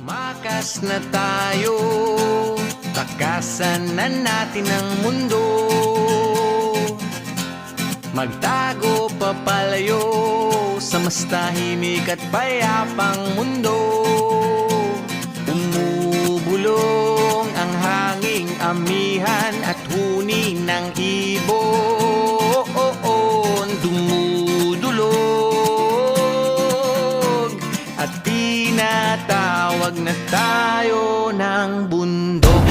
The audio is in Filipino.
Tumakas na tayo, takasan na natin ang mundo. Magtago papalayo sa mas tahimik at payapang mundo. Umubulong ang hanging amihan at huni ng ibon. Dumudulog at tinatawag na tayo ng bundok.